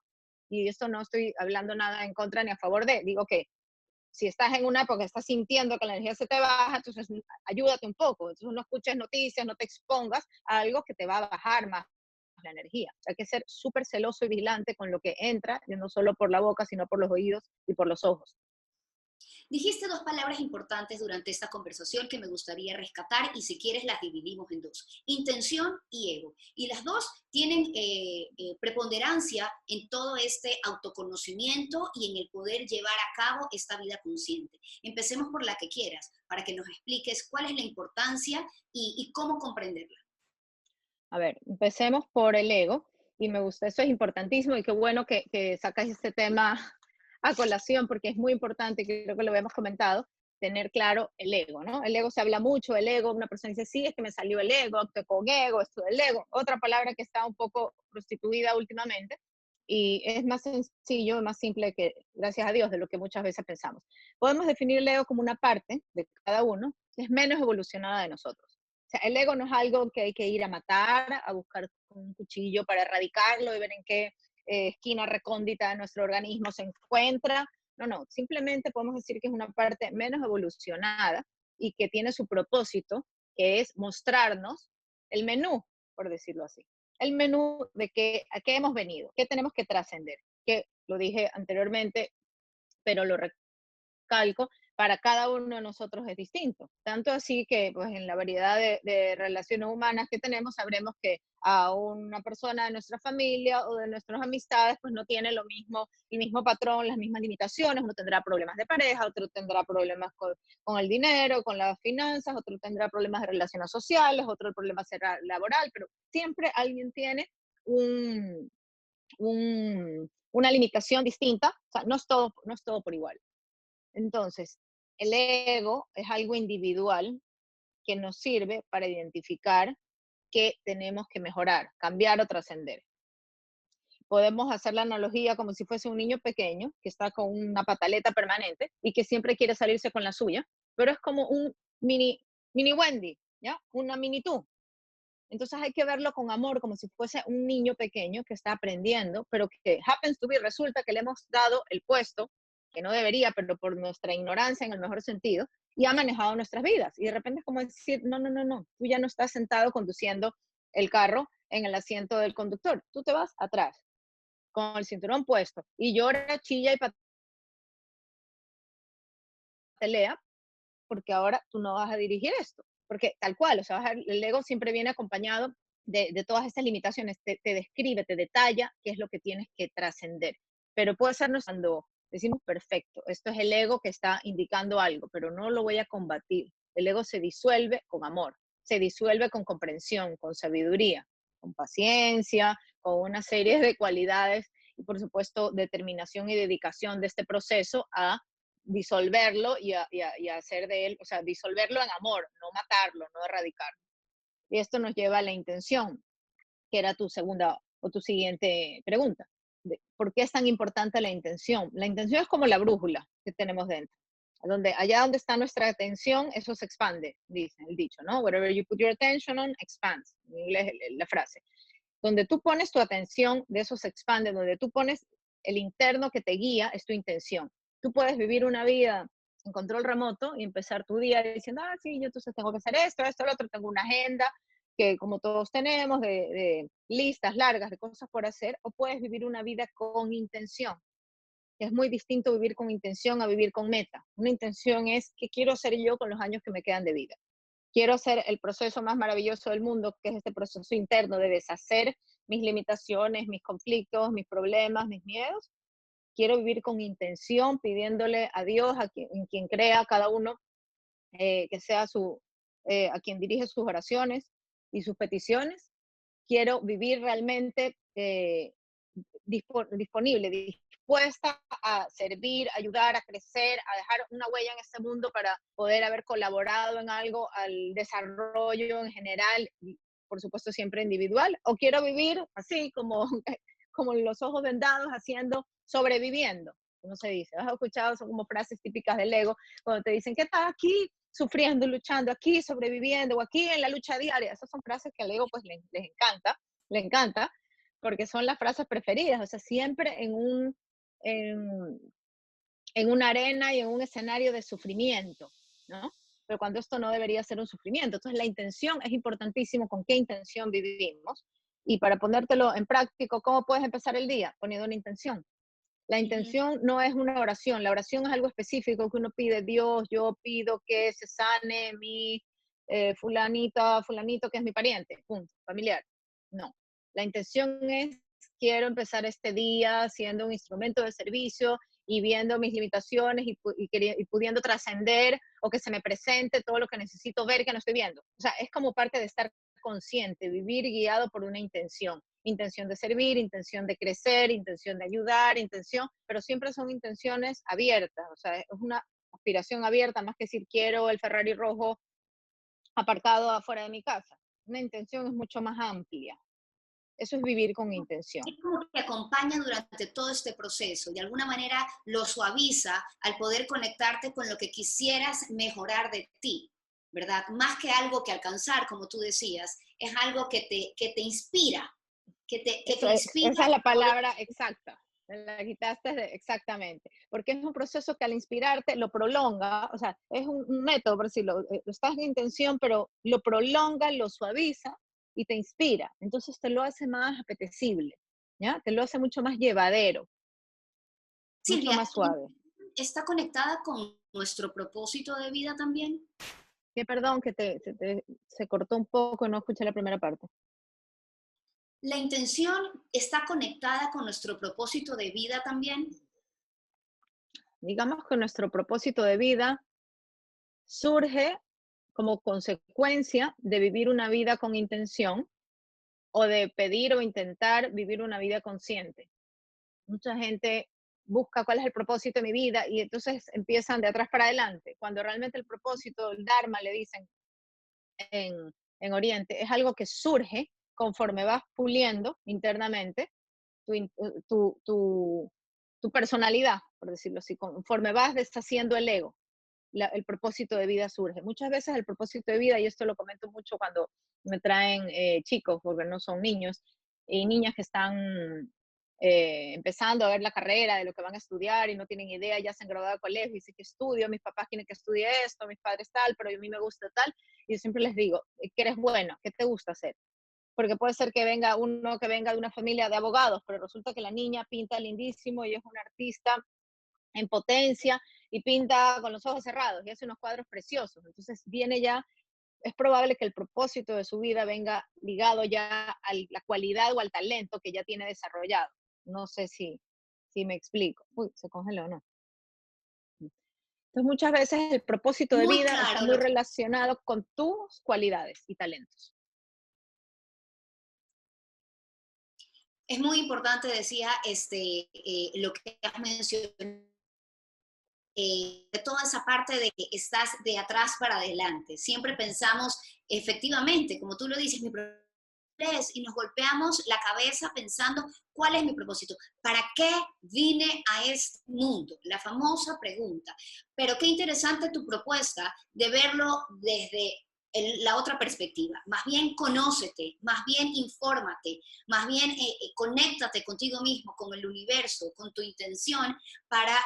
y esto no estoy hablando nada en contra ni a favor de, digo que si estás en una época, estás sintiendo que la energía se te baja, entonces ayúdate un poco. Entonces no escuches noticias, no te expongas a algo que te va a bajar más la energía. Hay que ser súper celoso y vigilante con lo que entra, no solo por la boca, sino por los oídos y por los ojos. Dijiste dos palabras importantes durante esta conversación que me gustaría rescatar, y si quieres las dividimos en dos: intención y ego. Y las dos tienen preponderancia en todo este autoconocimiento y en el poder llevar a cabo esta vida consciente. Empecemos por la que quieras, para que nos expliques cuál es la importancia y cómo comprenderla. A ver, empecemos por el ego. y me gusta, eso es importantísimo y qué bueno que sacas este tema a colación porque es muy importante, creo que lo habíamos comentado, tener claro el ego, ¿no? El ego se habla mucho, el ego, una persona dice, sí, es que me salió el ego, actué con ego, esto del ego, otra palabra que está un poco prostituida últimamente y es más sencillo, más simple que, gracias a Dios, de lo que muchas veces pensamos. Podemos definir el ego como una parte de cada uno que es menos evolucionada de nosotros. O sea, el ego no es algo que hay que ir a matar, a buscar un cuchillo para erradicarlo y ver en qué esquina recóndita de nuestro organismo se encuentra. No, no, simplemente podemos decir que es una parte menos evolucionada y que tiene su propósito, que es mostrarnos el menú, por decirlo así. El menú de a qué hemos venido, qué tenemos que trascender, que lo dije anteriormente, pero lo calco, para cada uno de nosotros es distinto. Tanto así que pues, en la variedad de relaciones humanas que tenemos, sabremos que a una persona de nuestra familia o de nuestras amistades, pues no tiene lo mismo, el mismo patrón, las mismas limitaciones. Uno tendrá problemas de pareja, otro tendrá problemas con el dinero, con las finanzas, otro tendrá problemas de relaciones sociales, otro problema será laboral, pero siempre alguien tiene una limitación distinta. O sea, no es todo por igual. Entonces, el ego es algo individual que nos sirve para identificar qué tenemos que mejorar, cambiar o trascender. Podemos hacer la analogía como si fuese un niño pequeño que está con una pataleta permanente y que siempre quiere salirse con la suya, pero es como un mini Wendy, ¿ya? Una mini tú. Entonces hay que verlo con amor, como si fuese un niño pequeño que está aprendiendo, pero que happens to be, resulta que le hemos dado el puesto, que no debería, pero por nuestra ignorancia en el mejor sentido, y ha manejado nuestras vidas. Y de repente es como decir, no, no, no, no, tú ya no estás sentado conduciendo el carro en el asiento del conductor, tú te vas atrás, con el cinturón puesto, y llora, chilla y patelea, porque ahora tú no vas a dirigir esto. Porque tal cual, o sea, el ego siempre viene acompañado de todas estas limitaciones, te describe, te detalla qué es lo que tienes que trascender. Pero puede sernos cuando decimos, perfecto, esto es el ego que está indicando algo, pero no lo voy a combatir. El ego se disuelve con amor, se disuelve con comprensión, con sabiduría, con paciencia, con una serie de cualidades y por supuesto determinación y dedicación de este proceso a disolverlo y hacer de él, o sea, disolverlo en amor, no matarlo, no erradicarlo. Y esto nos lleva a la intención, que era tu segunda o tu siguiente pregunta. ¿Por qué es tan importante la intención? La intención es como la brújula que tenemos dentro. Allá donde está nuestra atención, eso se expande, dice el dicho, ¿no? Whatever you put your attention on, expands. En inglés la frase. Donde tú pones tu atención, de eso se expande. Donde tú pones el interno que te guía, es tu intención. Tú puedes vivir una vida en control remoto y empezar tu día diciendo, sí, yo entonces tengo que hacer esto, lo otro, tengo una agenda que como todos tenemos de listas largas de cosas por hacer, o puedes vivir una vida con intención. Es muy distinto vivir con intención a vivir con meta. Una intención es qué quiero hacer yo con los años que me quedan de vida. Quiero hacer el proceso más maravilloso del mundo, que es este proceso interno de deshacer mis limitaciones, mis conflictos, mis problemas, mis miedos. Quiero vivir con intención, pidiéndole a Dios, en quien crea cada uno, que sea a quien dirige sus oraciones y sus peticiones. Quiero vivir realmente disponible, dispuesta a servir, a ayudar, a crecer, a dejar una huella en este mundo para poder haber colaborado en algo al desarrollo en general y por supuesto siempre individual. O quiero vivir así como los ojos vendados sobreviviendo, como se dice. ¿Has escuchado? Son como frases típicas del ego, cuando te dicen que estás aquí sufriendo, luchando, aquí sobreviviendo, o aquí en la lucha diaria. Esas son frases que al ego pues le encanta, porque son las frases preferidas, o sea, siempre en, en una arena y en un escenario de sufrimiento, ¿no? Pero cuando esto no debería ser un sufrimiento. Entonces la intención es importantísimo, con qué intención vivimos. Y para ponértelo en práctico, ¿cómo puedes empezar el día? Poniendo una intención. La intención no es una oración, la oración es algo específico que uno pide, Dios, yo pido que se sane mi fulanito que es mi pariente, punto, familiar. No, la intención es, quiero empezar este día siendo un instrumento de servicio y viendo mis limitaciones y pudiendo trascender o que se me presente todo lo que necesito ver que no estoy viendo. O sea, es como parte de estar consciente, vivir guiado por una intención. intención de servir, intención de crecer, intención de ayudar, intención, pero siempre son intenciones abiertas, o sea, es una aspiración abierta, más que decir quiero el Ferrari rojo aparcado afuera de mi casa. Una intención es mucho más amplia. Eso es vivir con intención. Es como que acompaña durante todo este proceso, de alguna manera lo suaviza al poder conectarte con lo que quisieras mejorar de ti, ¿verdad? Más que algo que alcanzar, como tú decías, es algo que te inspira, que te Esa inspira es la a poder. palabra exacta. Me la quitaste exactamente. Porque es un proceso que al inspirarte lo prolonga, o sea, es un método, por decirlo, estás en intención, pero lo prolonga, lo suaviza y te inspira. Entonces te lo hace más apetecible, ¿ya? Te lo hace mucho más llevadero, mucho Silvia, más suave. ¿está conectada con nuestro propósito de vida también? Que perdón, que se cortó un poco, no escuché la primera parte. ¿La intención está conectada con nuestro propósito de vida también? Digamos que nuestro propósito de vida surge como consecuencia de vivir una vida con intención o de pedir o intentar vivir una vida consciente. Mucha gente busca cuál es el propósito de mi vida y entonces empiezan de atrás para adelante, cuando realmente el propósito, el Dharma, le dicen en Oriente, es algo que surge conforme vas puliendo internamente tu, tu, tu, tu personalidad, por decirlo así, conforme vas deshaciendo el ego. El propósito de vida surge. Muchas veces el propósito de vida, y esto lo comento mucho cuando me traen chicos, porque no son niños, y niñas que están empezando a ver la carrera de lo que van a estudiar y no tienen idea, ya se han graduado de colegio y dicen que estudio, mis papás quieren que estudie esto, mis padres tal, pero a mí me gusta tal, y yo siempre les digo, ¿qué eres bueno? ¿Qué te gusta hacer? Porque puede ser que venga uno que venga de una familia de abogados, pero resulta que la niña pinta lindísimo y es una artista en potencia y pinta con los ojos cerrados y hace unos cuadros preciosos. Entonces viene ya, es probable que el propósito de su vida venga ligado ya a la cualidad o al talento que ya tiene desarrollado. No sé si me explico. Uy, se congeló, ¿no? Entonces muchas veces el propósito de Muy vida está claro muy lo que relacionado con tus cualidades y talentos. es muy importante, decía, lo que has mencionado, de toda esa parte de que estás de atrás para adelante. Siempre pensamos, efectivamente, como tú lo dices, mi propósito es, y nos golpeamos la cabeza pensando, ¿cuál es mi propósito? ¿Para qué vine a este mundo? La famosa pregunta. Pero qué interesante tu propuesta de verlo desde la otra perspectiva. Más bien conócete, más bien infórmate, más bien conéctate contigo mismo, con el universo, con tu intención para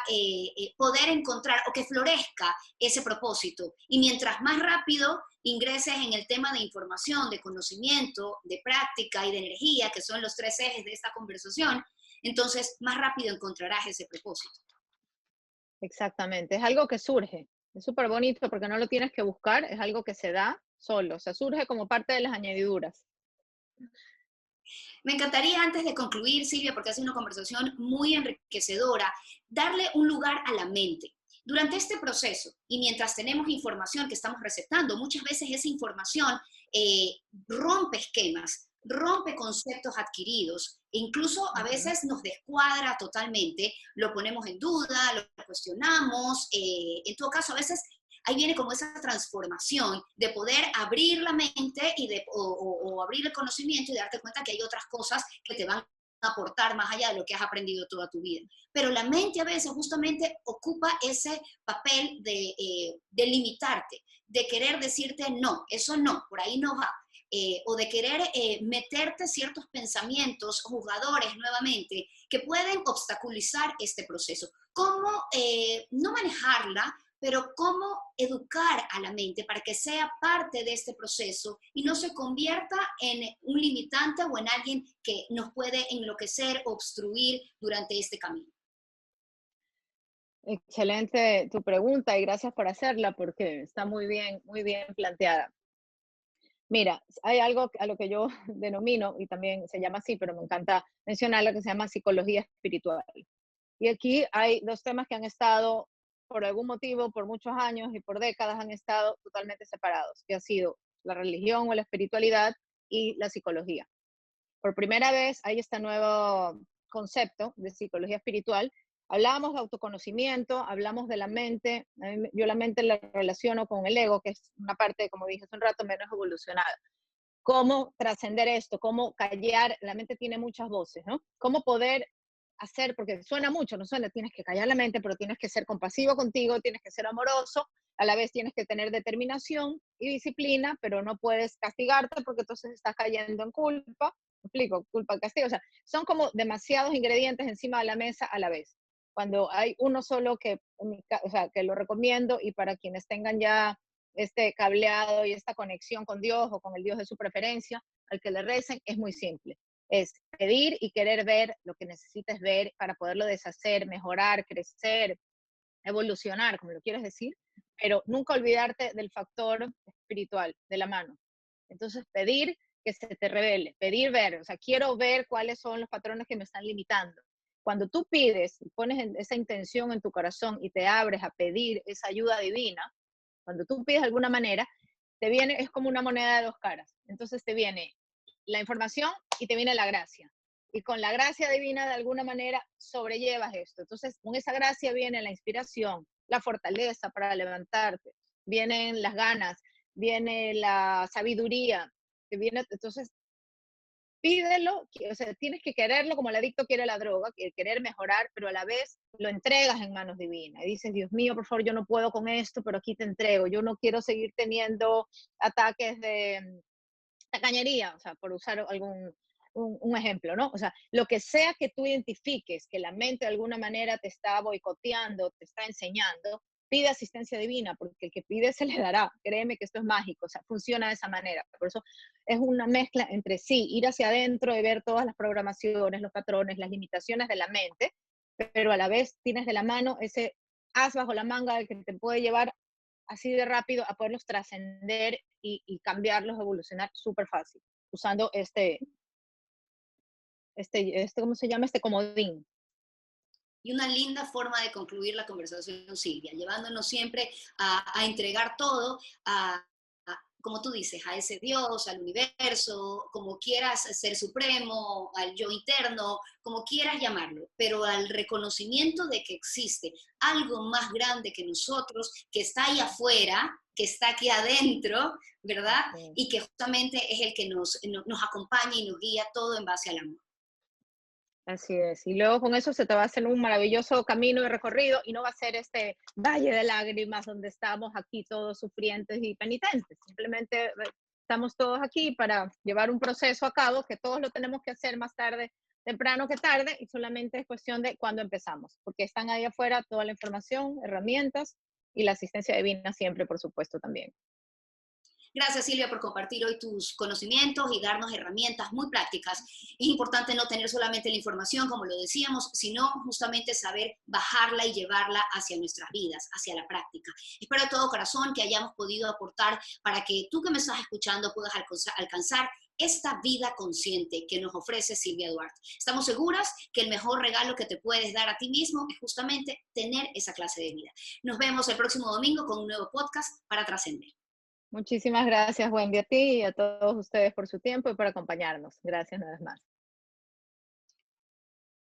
poder encontrar o que florezca ese propósito. Y mientras más rápido ingreses en el tema de información, de conocimiento, de práctica y de energía, que son los tres ejes de esta conversación, entonces más rápido encontrarás ese propósito. Exactamente, es algo que surge. Es súper bonito porque no lo tienes que buscar, es algo que se da solo, o sea, surge como parte de las añadiduras. Me encantaría, antes de concluir, Silvia, porque ha sido una conversación muy enriquecedora, darle un lugar a la mente. Durante este proceso, y mientras tenemos información que estamos receptando, muchas veces esa información rompe esquemas, rompe conceptos adquiridos, e incluso a Ujú. veces nos descuadra totalmente, lo ponemos en duda, lo cuestionamos, en todo caso a veces ahí viene como esa transformación de poder abrir la mente o abrir el conocimiento y darte cuenta que hay otras cosas que te van a aportar más allá de lo que has aprendido toda tu vida. Pero la mente a veces justamente ocupa ese papel de limitarte, de querer decirte no, eso no, por ahí no va. O de querer meterte ciertos pensamientos juzgadores nuevamente que pueden obstaculizar este proceso. ¿Cómo no manejarla, pero cómo educar a la mente para que sea parte de este proceso y no se convierta en un limitante o en alguien que nos puede enloquecer o obstruir durante este camino? Excelente tu pregunta y gracias por hacerla porque está muy bien planteada. Mira, hay algo a lo que yo denomino, y también se llama así, pero me encanta mencionar lo que se llama psicología espiritual. Y aquí hay dos temas que han estado, por algún motivo, por muchos años y por décadas, han estado totalmente separados, que ha sido la religión o la espiritualidad y la psicología. por primera vez hay este nuevo concepto de psicología espiritual. Hablábamos de autoconocimiento, hablamos de la mente. Yo la mente la relaciono con el ego, que es una parte, como dije hace un rato, menos evolucionada. Cómo trascender esto, cómo callar, la mente tiene muchas voces, ¿no? Cómo poder hacer, porque suena mucho, no suena, tienes que callar la mente, pero tienes que ser compasivo contigo, tienes que ser amoroso, a la vez tienes que tener determinación y disciplina, pero no puedes castigarte porque entonces estás cayendo en culpa, ¿me explico? Culpa, castigo, o sea, son como demasiados ingredientes encima de la mesa a la vez. Cuando hay uno solo que, o sea, que lo recomiendo y para quienes tengan ya este cableado y esta conexión con Dios o con el Dios de su preferencia, al que le recen, es muy simple. Es pedir y querer ver lo que necesites ver para poderlo deshacer, mejorar, crecer, evolucionar, como lo quieres decir, pero nunca olvidarte del factor espiritual, de la mano. Entonces, pedir que se te revele, pedir ver, o sea, quiero ver cuáles son los patrones que me están limitando. Cuando tú pides, pones esa intención en tu corazón y te abres a pedir esa ayuda divina, cuando tú pides de alguna manera, te viene, es como una moneda de dos caras. Entonces te viene la información y te viene la gracia. Y con la gracia divina, de alguna manera, sobrellevas esto. Entonces, con esa gracia viene la inspiración, la fortaleza para levantarte, vienen las ganas, viene la sabiduría, que viene, entonces pídelo, o sea, tienes que quererlo como el adicto quiere la droga, querer mejorar, pero a la vez lo entregas en manos divinas. Y dices, Dios mío, por favor, yo no puedo con esto, pero aquí te entrego. Yo no quiero seguir teniendo ataques de tacañería, o sea, por usar un ejemplo, ¿no? O sea, lo que sea que tú identifiques que la mente de alguna manera te está boicoteando, te está enseñando, pide asistencia divina, porque el que pide se le dará. Créeme que esto es mágico, o sea, funciona de esa manera. Por eso es una mezcla entre sí, ir hacia adentro y ver todas las programaciones, los patrones, las limitaciones de la mente, pero a la vez tienes de la mano ese as bajo la manga que te puede llevar así de rápido a poderlos trascender y cambiarlos, evolucionar súper fácil, usando ¿cómo se llama? Este comodín. Y una linda forma de concluir la conversación, Silvia, llevándonos siempre a entregar todo como tú dices, a ese Dios, al universo, como quieras, ser supremo, al yo interno, como quieras llamarlo, pero al reconocimiento de que existe algo más grande que nosotros, que está ahí afuera, que está aquí adentro, ¿verdad? Sí. Y que justamente es el que nos acompaña y nos guía todo en base al amor. Así es. Y luego con eso se te va a hacer un maravilloso camino de recorrido y no va a ser este valle de lágrimas donde estamos aquí todos sufrientes y penitentes. Simplemente estamos todos aquí para llevar un proceso a cabo que todos lo tenemos que hacer más tarde, temprano que tarde, y solamente es cuestión de cuándo empezamos, porque están ahí afuera toda la información, herramientas y la asistencia divina siempre, por supuesto, también. Gracias, Silvia, por compartir hoy tus conocimientos y darnos herramientas muy prácticas. Es importante no tener solamente la información, como lo decíamos, sino justamente saber bajarla y llevarla hacia nuestras vidas, hacia la práctica. Espero de todo corazón que hayamos podido aportar para que tú que me estás escuchando puedas alcanzar esta vida consciente que nos ofrece Silvia Duarte. Estamos seguras que el mejor regalo que te puedes dar a ti mismo es justamente tener esa clase de vida. Nos vemos el próximo domingo con un nuevo podcast para trascender. Muchísimas gracias, Wendy, a ti y a todos ustedes por su tiempo y por acompañarnos. Gracias una vez más.